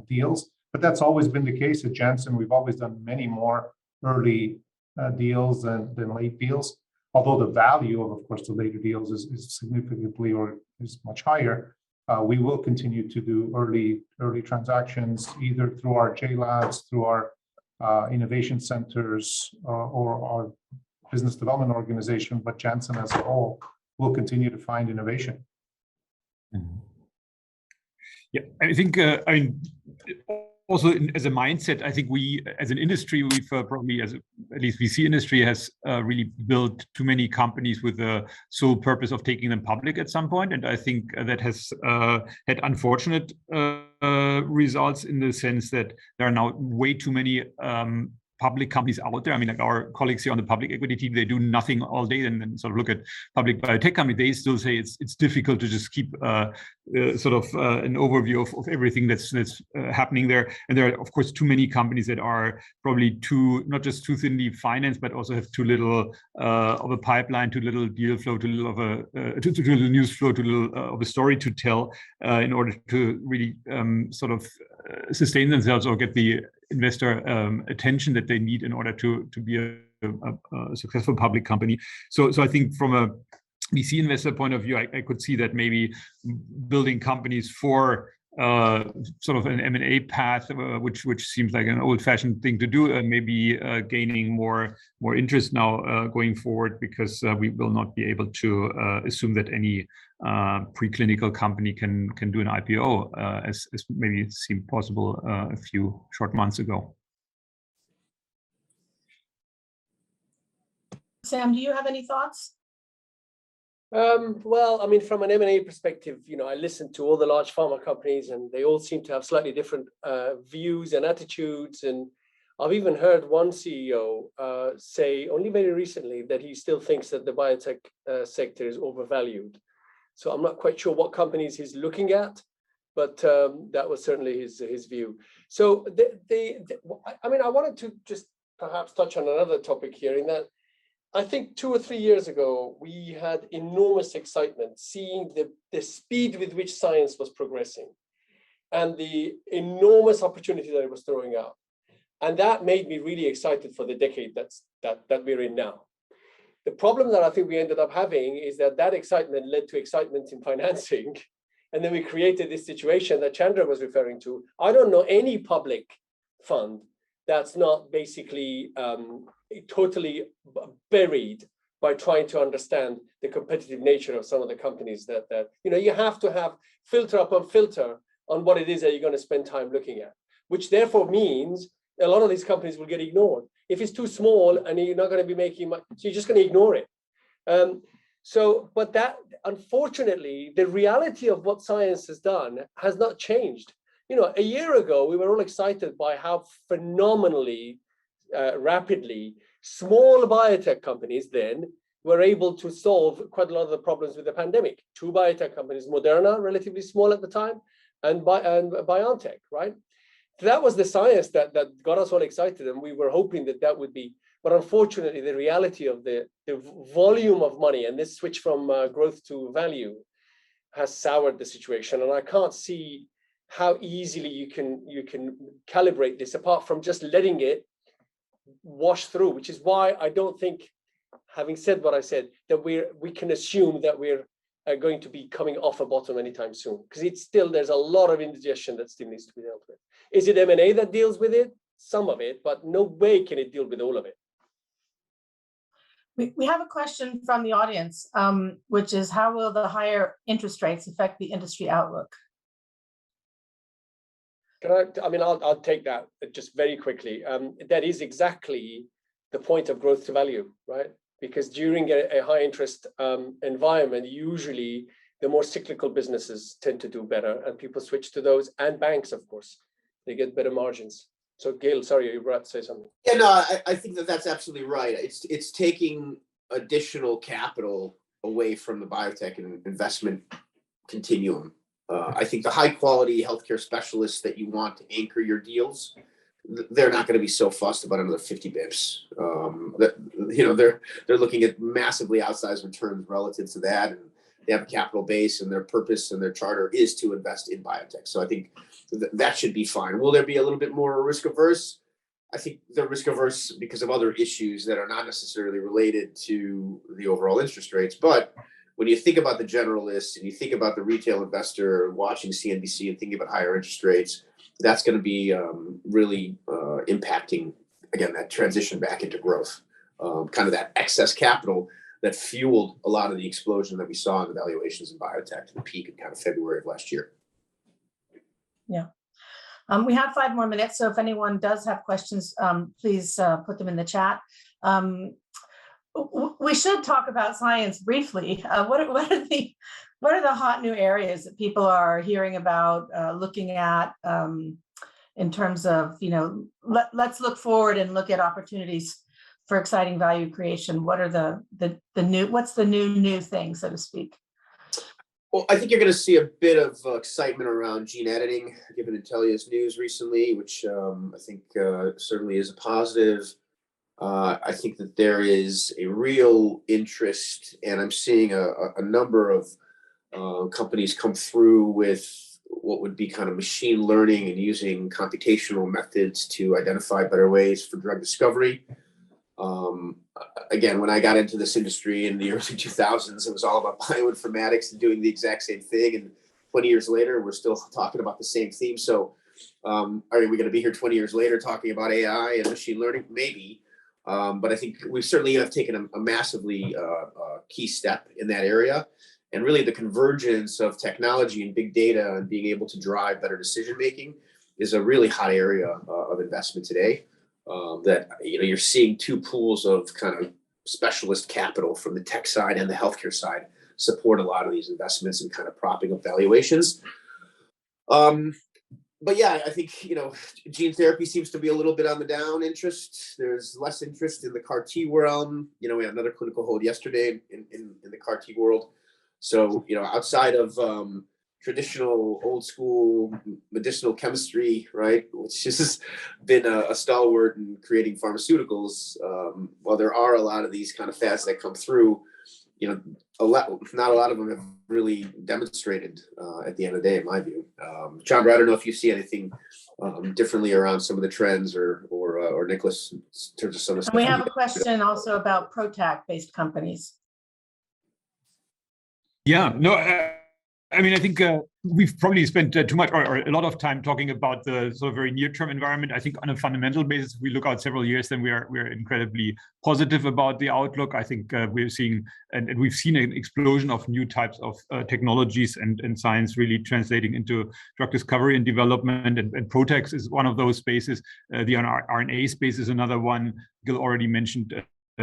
deals, but that's always been the case at Janssen. We've always done many more early deals than late deals. Although the value of course, the later deals is significantly or is much higher, we will continue to do early transactions either through our J Labs, through our innovation centers, or our business development organization. But Janssen as a whole will continue to find innovation. Yeah, I think also as a mindset, I think we as an industry, we've probably, at least VC industry, has really built too many companies with the sole purpose of taking them public at some point. And I think that has had unfortunate results in the sense that there are now way too many public companies out there. I mean, like our colleagues here on the public equity team, they do nothing all day and then sort of look at public biotech companies. They still say it's difficult to just keep sort of an overview of everything that's happening there. And there are, of course, too many companies that are probably not just too thinly financed, but also have too little of a pipeline, too little deal flow, too little of too little news flow, too little of a story to tell in order to really sort of sustain themselves or get the investor attention that they need in order to be a successful public company. So I think from a VC investor point of view, I could see that maybe building companies for sort of an M&A path, which seems like an old-fashioned thing to do, and maybe gaining more interest now going forward, because we will not be able to assume that any preclinical company can do an IPO as maybe it seemed possible a few short months ago. Sam, do you have any thoughts? Well, I mean, from an M&A perspective, I listened to all the large pharma companies, and they all seem to have slightly different views and attitudes. And I've even heard one CEO say only very recently that he still thinks that the biotech sector is overvalued. So I'm not quite sure what companies he's looking at, but that was certainly his view. So I mean, I wanted to just perhaps touch on another topic here, in that I think 2 or 3 years ago, we had enormous excitement seeing the speed with which science was progressing and the enormous opportunity that it was throwing out. And that made me really excited for the decade that we're in now. The problem that I think we ended up having is that excitement led to excitement in financing. And then we created this situation that Chandra was referring to. I don't know any public fund that's not basically totally buried by trying to understand the competitive nature of some of the companies that you have to have filter upon filter on what it is that you're going to spend time looking at, which therefore means a lot of these companies will get ignored. If it's too small and you're not going to be making much, so you're just going to ignore it. But that, unfortunately, the reality of what science has done has not changed. A year ago, we were all excited by how phenomenally rapidly small biotech companies then were able to solve quite a lot of the problems with the pandemic. 2 biotech companies, Moderna, relatively small at the time, and BioNTech, right? That was the science that got us all excited, and we were hoping that would be. But unfortunately, the reality of the volume of money and this switch from growth to value has soured the situation. And I can't see how easily you can calibrate this apart from just letting it wash through, which is why I don't think, having said what I said, that we can assume that we're going to be coming off a bottom anytime soon, because there's a lot of indigestion that still needs to be dealt with. Is it M&A that deals with it? Some of it, but no way can it deal with all of it. We have a question from the audience, which is, how will the higher interest rates affect the industry outlook? I'll take that just very quickly. That is exactly the point of growth to value, right? Because during a high interest environment, usually the more cyclical businesses tend to do better, and people switch to those, and banks, of course, they get better margins. So Gail, sorry, you were about to say something. Yeah, no, I think that's absolutely right. It's taking additional capital away from the biotech and investment continuum. I think the high quality healthcare specialists that you want to anchor your deals, they're not going to be so fussed about another 50 bips. They're looking at massively outsized returns relative to that, and they have a capital base, and their purpose and their charter is to invest in biotech. So I think that should be fine. Will there be a little bit more risk averse? I think they're risk averse because of other issues that are not necessarily related to the overall interest rates. But when you think about the generalists and you think about the retail investor watching CNBC and thinking about higher interest rates, that's going to be really impacting, again, that transition back into growth, kind of that excess capital that fueled a lot of the explosion that we saw in the valuations in biotech to the peak in kind of February of last year. Yeah. We have 5 more minutes, so if anyone does have questions, please put them in the chat. We should talk about science briefly. What are the hot new areas that people are hearing about, looking at in terms of, let's look forward and look at opportunities for exciting value creation. What are what's the new thing, so to speak? Well, I think you're going to see a bit of excitement around gene editing, given Intellia's news recently, which I think certainly is a positive. I think that there is a real interest, and I'm seeing a number of companies come through with what would be kind of machine learning and using computational methods to identify better ways for drug discovery. Again, when I got into this industry in the early 2000s, it was all about bioinformatics and doing the exact same thing. And 20 years later, we're still talking about the same theme. So are we going to be here 20 years later talking about AI and machine learning? Maybe. But I think we certainly have taken a massively key step in that area. And really the convergence of technology and big data and being able to drive better decision-making is a really hot area of investment today. That you're seeing two pools of kind of specialist capital from the tech side and the healthcare side support a lot of these investments and kind of propping up valuations. But yeah, I think gene therapy seems to be a little bit on the down interest. There's less interest in the CAR T realm. We had another clinical hold yesterday in the CAR T world. So outside of traditional old school medicinal chemistry, right, which has been a stalwart in creating pharmaceuticals. While there are a lot of these kind of fads that come through, not a lot of them have really demonstrated at the end of the day, in my view. Chandra, I don't know if you see anything differently around some of the trends, or Nicholas, in terms of some of the stuff. And we have a question also about PROTAC-based companies. Yeah, no, I mean, I think we've probably spent too much or a lot of time talking about the sort of very near-term environment. I think on a fundamental basis, if we look out several years, then we're incredibly positive about the outlook. I think we're seeing, and we've seen an explosion of new types of technologies and science really translating into drug discovery and development. And PROTACs is one of those spaces. The RNA space is another one. Gil already mentioned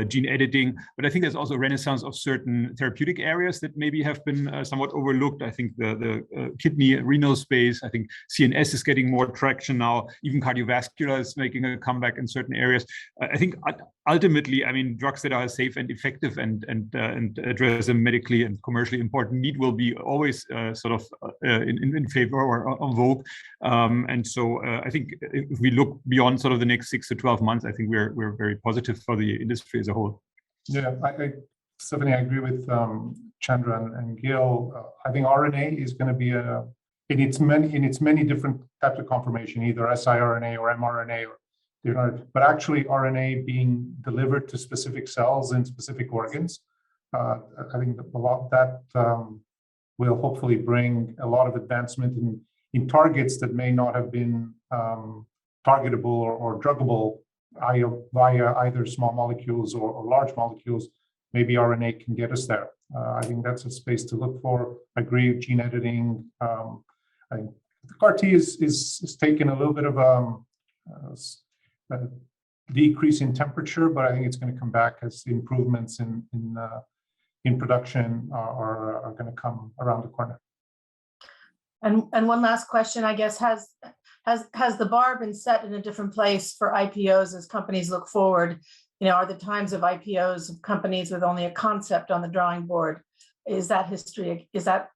gene editing, but I think there's also a renaissance of certain therapeutic areas that maybe have been somewhat overlooked. I think the kidney renal space, I think CNS is getting more traction now. Even cardiovascular is making a comeback in certain areas. I think ultimately, I mean, drugs that are safe and effective and address a medically and commercially important need will be always sort of in favor or en vogue. And so I think if we look beyond sort of the next 6 to 12 months, I think we're very positive for the industry as a whole. Yeah, Stephanie, I agree with Chandra and Gil. I think RNA is going to be in its many different types of conformation, either siRNA or mRNA, but actually RNA being delivered to specific cells in specific organs. I think that will hopefully bring a lot of advancement in targets that may not have been targetable or druggable via either small molecules or large molecules. Maybe RNA can get us there. I think that's a space to look for. I agree with gene editing. I think the CAR T is taking a little bit of a decrease in temperature, but I think it's going to come back as the improvements in production are going to come around the corner. And one last question, I guess, has the bar been set in a different place for IPOs as companies look forward? Are the times of IPOs of companies with only a concept on the drawing board, is that history? Is that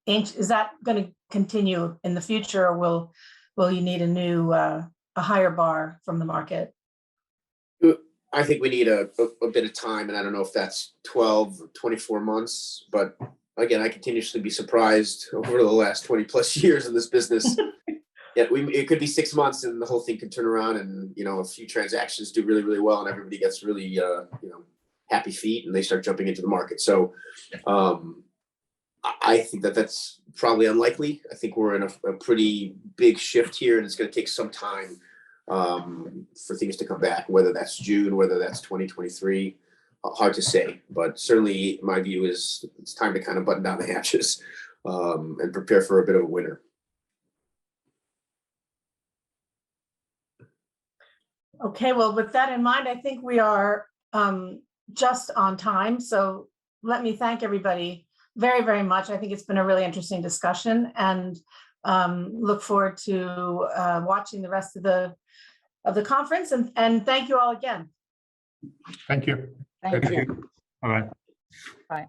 going to continue in the future, or will you need a higher bar from the market? I think we need a bit of time, and I don't know if that's 12 or 24 months, but again, I continuously be surprised over the last 20 plus years in this business. Yeah, it could be 6 months and the whole thing could turn around, and a few transactions do really, really well, and everybody gets really happy feet and they start jumping into the market. So I think that's probably unlikely. I think we're in a pretty big shift here, and it's going to take some time for things to come back, whether that's June, whether that's 2023, hard to say. But certainly my view is it's time to kind of button down the hatches and prepare for a bit of a winter. Okay, well, with that in mind, I think we are just on time. So let me thank everybody very, very much. I think it's been a really interesting discussion. And Look forward to watching the rest of the conference, and thank you all again. Thank you. Thank you. All right. Bye.